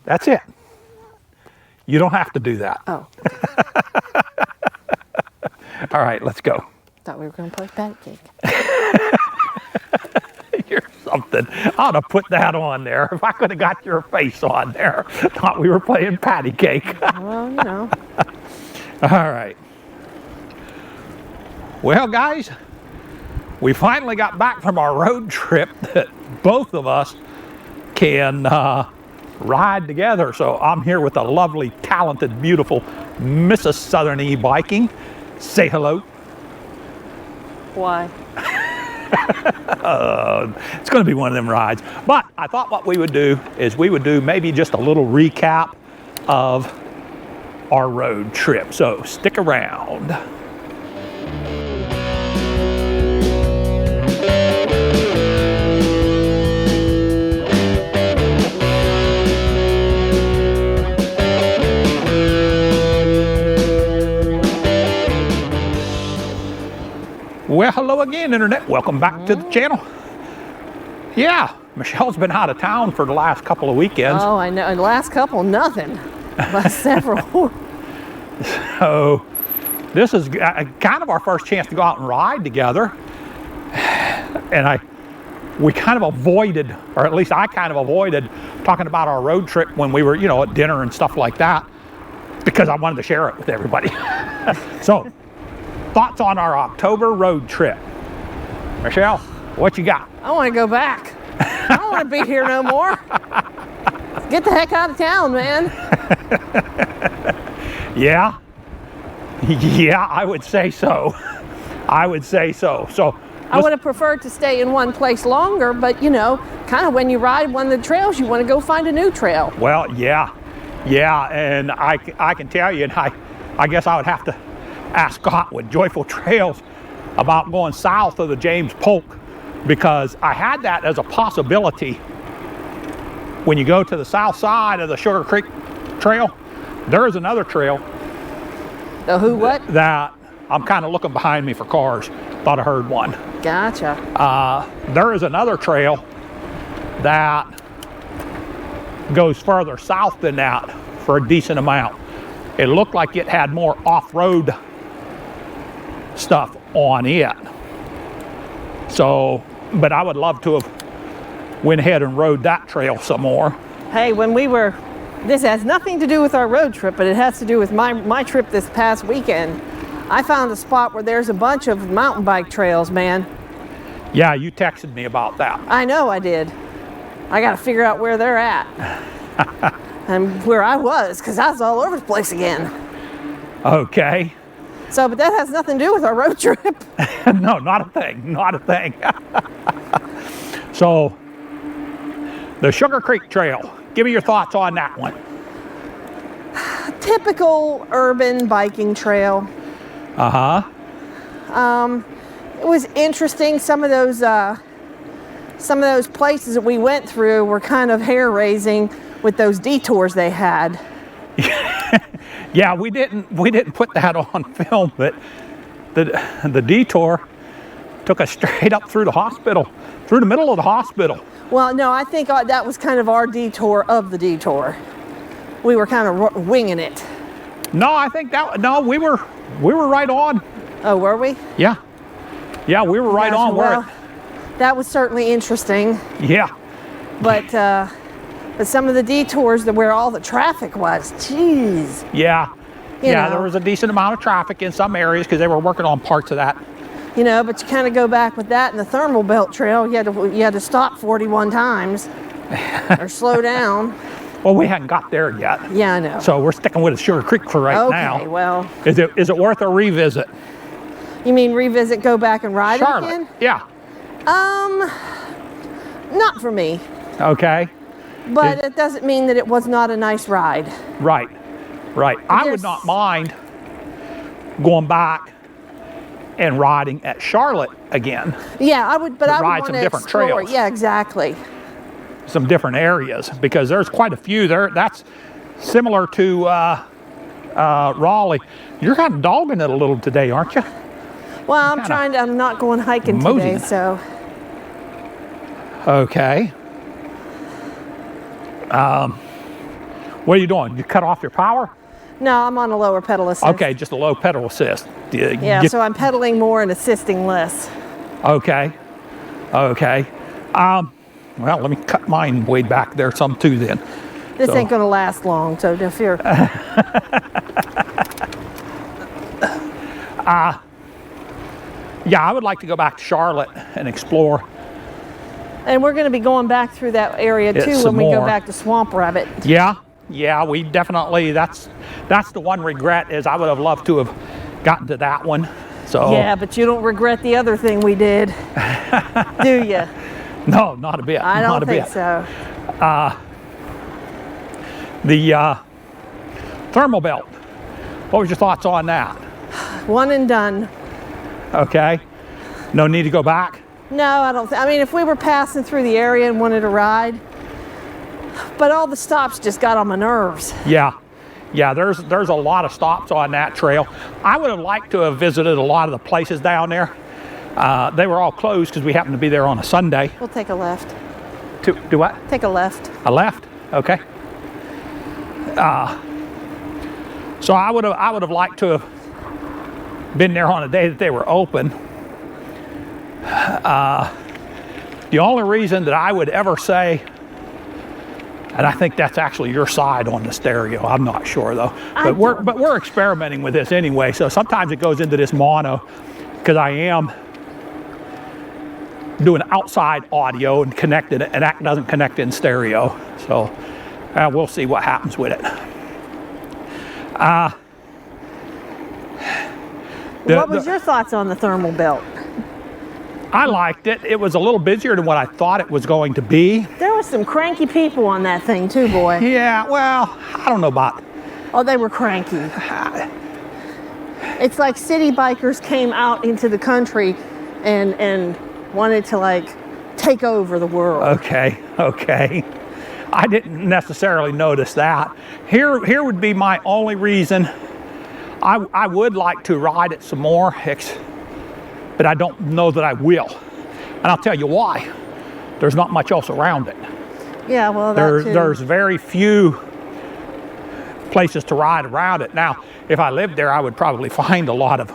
That's it. You don't have to do that. Oh. All right, let's go. Thought we were going to play patty cake. You're something. I ought to put that on there. If I could have got your face on there. Thought we were playing patty cake. Well, you know. All right. Well, guys, we finally got back from our road trip that both of us can ride together. So I'm here with the lovely, talented, beautiful Mrs. Southern Ebiking. Say hello. Why? It's going to be one of them rides. But I thought what we would do is we would do maybe just a little recap of our road trip. So stick around. Well, hello again, Internet. Welcome back to the channel. Yeah, Michelle's been out of town for the last couple of weekends. Oh, I know. And the last couple, nothing. Last several. So this is kind of our first chance to go out and ride together. And we kind of avoided, or at least I kind of avoided, talking about our road trip when we were, at dinner and stuff like that, because I wanted to share it with everybody. So, thoughts on our October road trip. Michelle, what you got? I want to go back. I don't want to be here no more. Get the heck out of town, man. Yeah, I would say so. I would say so. So I would have preferred to stay in one place longer, but kind of when you ride one of the trails, you want to go find a new trail. Well, yeah, and I can tell you, and I guess I would have to ask Scott with Joyful Trails about going south of the James Polk, because I had that as a possibility. When you go to the south side of the Sugar Creek Trail, there is another trail. The who what? That I'm kind of looking behind me for cars. Thought I heard one. Gotcha. There is another trail that goes further south than that for a decent amount. It looked like it had more off-road stuff on it. So, but I would love to have went ahead and rode that trail some more. Hey, this has nothing to do with our road trip, but it has to do with my trip this past weekend. I found a spot where there's a bunch of mountain bike trails, man. Yeah, you texted me about that. I know I did. I got to figure out where they're at. And where I was, because I was all over the place again. Okay. So, but that has nothing to do with our road trip. No, not a thing, not a thing. So, the Sugar Creek Trail, give me your thoughts on that one. Typical urban biking trail. Uh-huh. It was interesting. Some of those places that we went through were kind of hair-raising with those detours they had. Yeah, we didn't put that on film, but the detour took us straight up through the hospital, through the middle of the hospital. Well, no, I think that was kind of our detour of the detour. We were kind of winging it. No, I think we were right on. Oh, were we? Yeah, we were right on. Well, that was certainly interesting. Yeah. But some of the detours where all the traffic was, geez. Yeah. You know. There was a decent amount of traffic in some areas because they were working on parts of that. But you kind of go back with that in the Thermal Belt Trail. You had to stop 41 times or slow down. Well, we hadn't got there yet. Yeah, I know. So we're sticking with the Sugar Creek for right now. Okay, well. Is it worth a revisit? You mean revisit, go back and ride it again? Yeah. Not for me. Okay. But it doesn't mean that it was not a nice ride. Right. I would not mind going back and riding at Charlotte again. Yeah, I would, but I would ride want some to different explore. trails. Yeah, exactly. Some different areas, because there's quite a few there. That's similar to Raleigh. You're kind of dogging it a little today, aren't you? Well, I'm not going hiking today, so. Okay. What are you doing? You cut off your power? No, I'm on a lower pedal assist. Okay, just a low pedal assist. Yeah, so I'm pedaling more and assisting less. Okay. Okay. Well, let me cut mine way back there some too then. This ain't gonna last long, so don't fear. Yeah, I would like to go back to Charlotte and explore. And we're gonna be going back through that area too when we go back to Swamp Rabbit. Yeah, yeah, we definitely, that's the one regret is I would have loved to have gotten to that one. So yeah, but you don't regret the other thing we did, do you? No, not a bit. I don't not a think bit. so. The thermal belt. What was your thoughts on that? One and done. Okay. No need to go back? No, I don't I mean, if we were passing through the area and wanted to ride, but all the stops just got on my nerves. Yeah. Yeah, there's a lot of stops on that trail. I would have liked to have visited a lot of the places down there. They were all closed because we happened to be there on a Sunday. We'll take a left. Do what? Take a left. A left? Okay. So I would have liked to have been there on a day that they were open. The only reason that I would ever say, and I think that's actually your side on the stereo, I'm not sure though, but we're experimenting with this anyway, so sometimes it goes into this mono because I am doing outside audio and connected it, and that doesn't connect in stereo, so we'll see what happens with it. What was your thoughts on the thermal belt? I liked it. It was a little busier than what I thought it was going to be. There were some cranky people on that thing too, boy. Yeah, well, I don't know about... Oh, they were cranky. It's like city bikers came out into the country and wanted to like take over the world. Okay, okay. I didn't necessarily notice that. Here would be my only reason. I would like to ride it some more, but I don't know that I will. And I'll tell you why. There's not much else around it. Yeah, well, there's very few places to ride around it. Now, if I lived there, I would probably find a lot of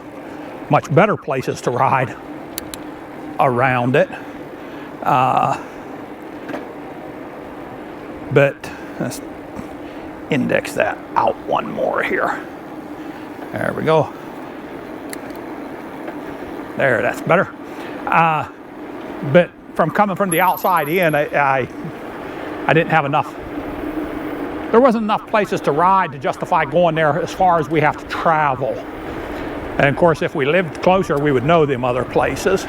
much better places to ride around it. But let's index that out one more here. There we go. There, that's better. But from coming from the outside in, I didn't have enough. There wasn't enough places to ride to justify going there as far as we have to travel. And of course, if we lived closer, we would know them other places.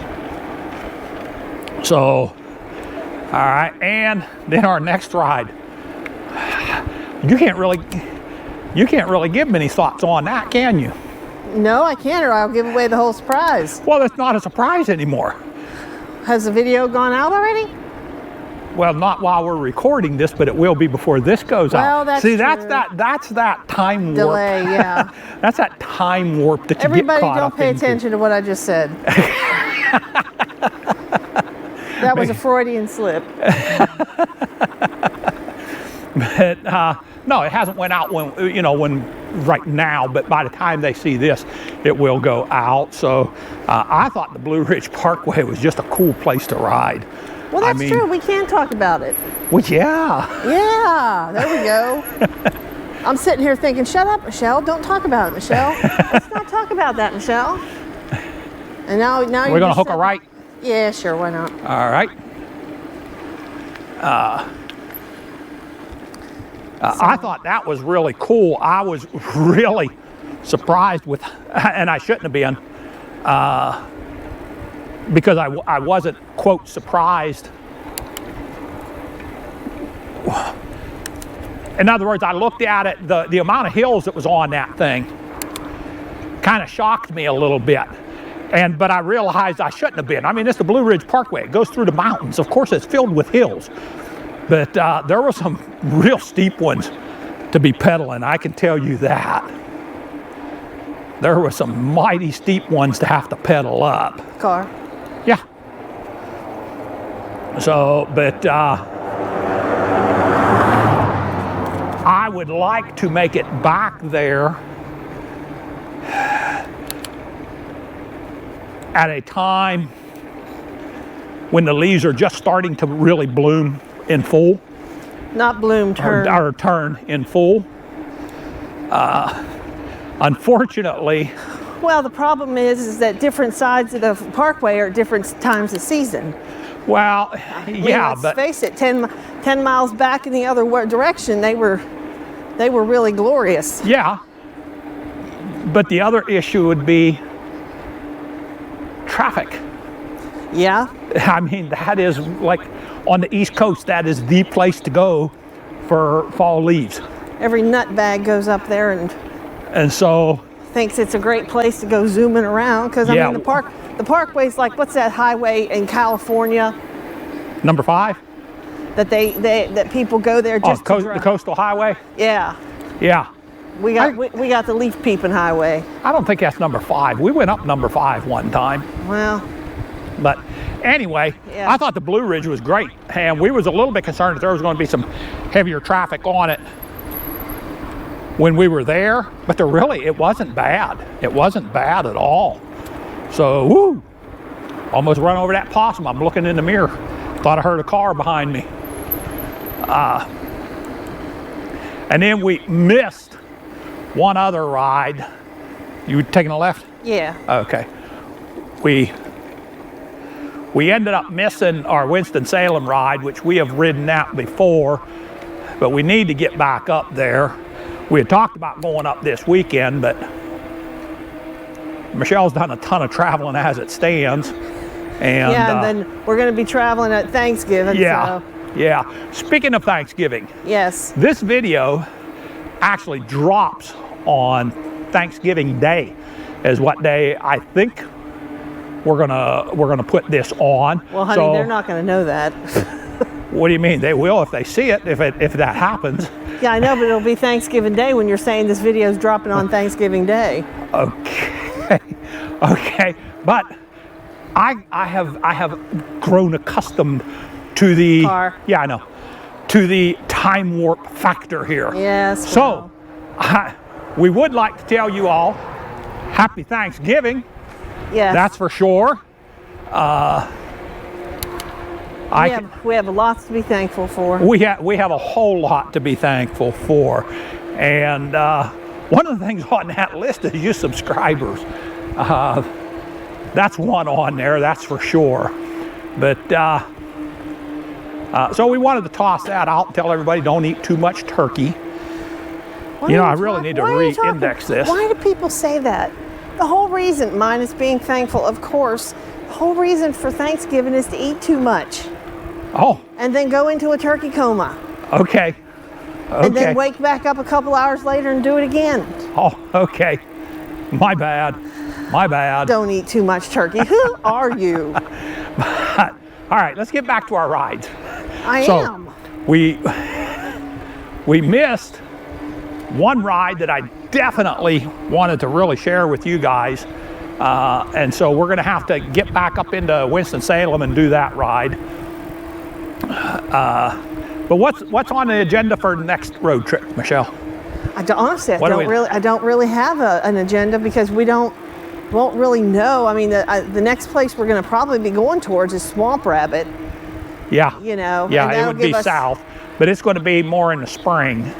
So, all right, and then our next ride. You can't really give many thoughts on that, can you? No, I can't, or I'll give away the whole surprise. Well, it's not a surprise anymore. Has the video gone out already? Well, not while we're recording this, but it will be before this goes out. Well, that's See, true. that's that time warp. Delay, yeah. That's that time warp that you Everybody get caught don't up pay into. attention to what I just said. That was a Freudian slip. But no, it hasn't went out when right now, but by the time they see this, it will go out. So I thought the Blue Ridge Parkway was just a cool place to ride. Well, that's true. We can talk about it. Well, yeah. Yeah, there we go. I'm sitting here thinking, shut up, Michelle. Don't talk about it, Michelle. Let's not talk about that, Michelle. And now we're going to hook a right? Yeah, sure. Why not? All right. I thought that was really cool. I was really surprised with, and I shouldn't have been, because I wasn't, quote, surprised. In other words, I looked at it, the amount of hills that was on that thing kind of shocked me a little bit. But I realized I shouldn't have been. I mean, it's the Blue Ridge Parkway. It goes through the mountains. Of course, it's filled with hills. But there were some real steep ones to be pedaling, I can tell you that. There were some mighty steep ones to have to pedal up. Car. Yeah. So, but I would like to make it back there at a time when the leaves are just starting to really bloom in full. Not bloom, turn. Or turn in full. Unfortunately. Well, the problem is that different sides of the parkway are at different times of season. Well, yeah, let's but face it, 10 miles back in the other direction, they were really glorious. yeah. But the other issue would be traffic. Yeah. I mean, that is like on the East Coast, that is the place to go for fall leaves. Every nutbag goes up there And so thinks it's a great place to go zooming around because I Yeah. mean the parkway's like, what's that highway in California number 5? that that people go there just to the drive? coastal highway. Yeah. Yeah. We got the leaf peeping highway. I don't think that's number 5. We went up number 5 one time. Well, But anyway, Yeah. I thought the Blue Ridge was great, and we was a little bit concerned that there was going to be some heavier traffic on it when we were there, but it wasn't bad. It wasn't bad at all. So, woo, almost run over that possum. I'm looking in the mirror. Thought I heard a car behind me. And then we missed one other ride. You taking a left? yeah. Okay. We ended up missing our Winston-Salem ride, which we have ridden that before, but we need to get back up there. We had talked about going up this weekend, but Michelle's done a ton of traveling as it stands. And, And then we're going to be traveling at Thanksgiving. yeah, So, yeah. Speaking of Thanksgiving, yes. this video actually drops on Thanksgiving Day, is what day I think we're gonna put this on. Well, honey, So, they're not going to know that. what do you mean? They will if they see it, if that happens. Yeah, I know, but it'll be Thanksgiving Day when you're saying this video is dropping on Thanksgiving Day. Okay, okay. But I have grown accustomed to the Car. Yeah, I know, to the time warp factor here. Yes. So, we would like to tell you all Happy Thanksgiving. yes. That's for sure. We have lots to be thankful for. We have a whole lot to be thankful for, and one of the things on that list is you subscribers. That's one on there, that's for sure. But so we wanted to toss that out and tell everybody don't eat too much turkey. Why I are you really talk- need to why are you talking- re-index this. Why do people say that? The whole reason, mine is being thankful, of course. The whole reason for Thanksgiving is to eat too much Oh, and then go into a turkey coma okay. and then Okay. wake back up a couple hours later and do it again. Oh, okay. My bad. My bad. Don't eat too much turkey. Who are you? All right, let's get back to our rides. I am. We missed one ride that I definitely wanted to really share with you guys. And so we're going to have to get back up into Winston-Salem and do that ride. But what's on the agenda for the next road trip, Michelle? Honestly, What do we- I don't really have an agenda because won't really know. I mean, the next place we're going to probably be going towards is Swamp Rabbit. Yeah. You know, Yeah, and it that'll would be give us- south, but it's going to be more in the spring.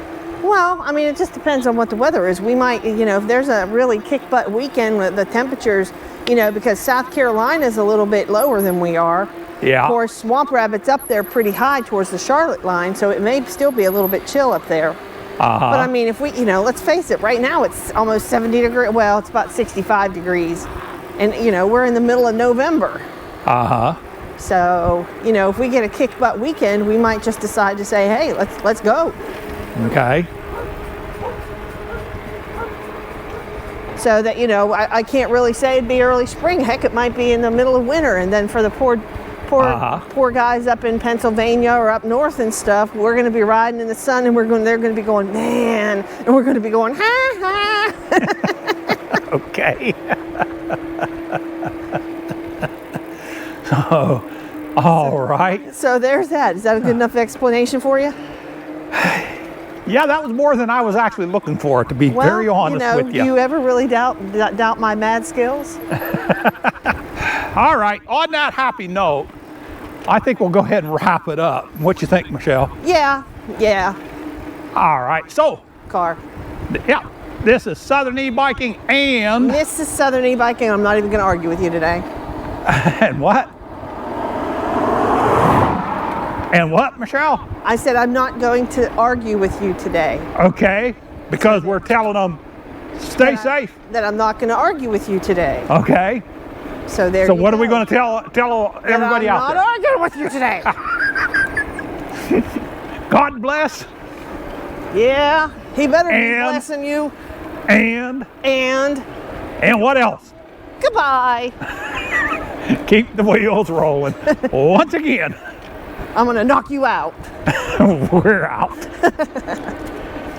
Well, I mean, it just depends on what the weather is. We might, if there's a really kick-butt weekend with the temperatures, because South Carolina is a little bit lower than we are. Yeah. Of course, Swamp Rabbit's up there pretty high towards the Charlotte line, so it may still be a little bit chill up there. But I mean, if we, let's face it, right now it's almost 70 degrees. Well, it's about 65 degrees. And, we're in the middle of November. So, if we get a kick-butt weekend, we might just decide to say, hey, let's go. Okay. So that, I can't really say it'd be early spring. Heck, it might be in the middle of winter. And then for the poor guys up in Pennsylvania or up north and stuff, we're going to be riding in the sun and they're going to be going, man, and we're going to be going, ha, ha. Okay. So, all right. So there's that. Is that a good enough explanation for you? Yeah, that was more than I was actually looking for, to be very honest with you. Do you ever really doubt my mad skills? All right, on that happy note, I think we'll go ahead and wrap it up. What you think, Michelle? Yeah. All right, so, Car. yeah, this is Southern E-Biking and... This is Southern E-Biking. I'm not even going to argue with you today. And what? And what, Michelle? I said I'm not going to argue with you today. Okay, because we're telling them, stay safe. That I'm not going to argue with you today. Okay. So there. So you what go. are we going to tell everybody out I'm there? not arguing with you today. God bless. Yeah, he better be And- blessing you. And what else? Goodbye. Keep the wheels rolling. Once again, I'm going to knock you out. we're out.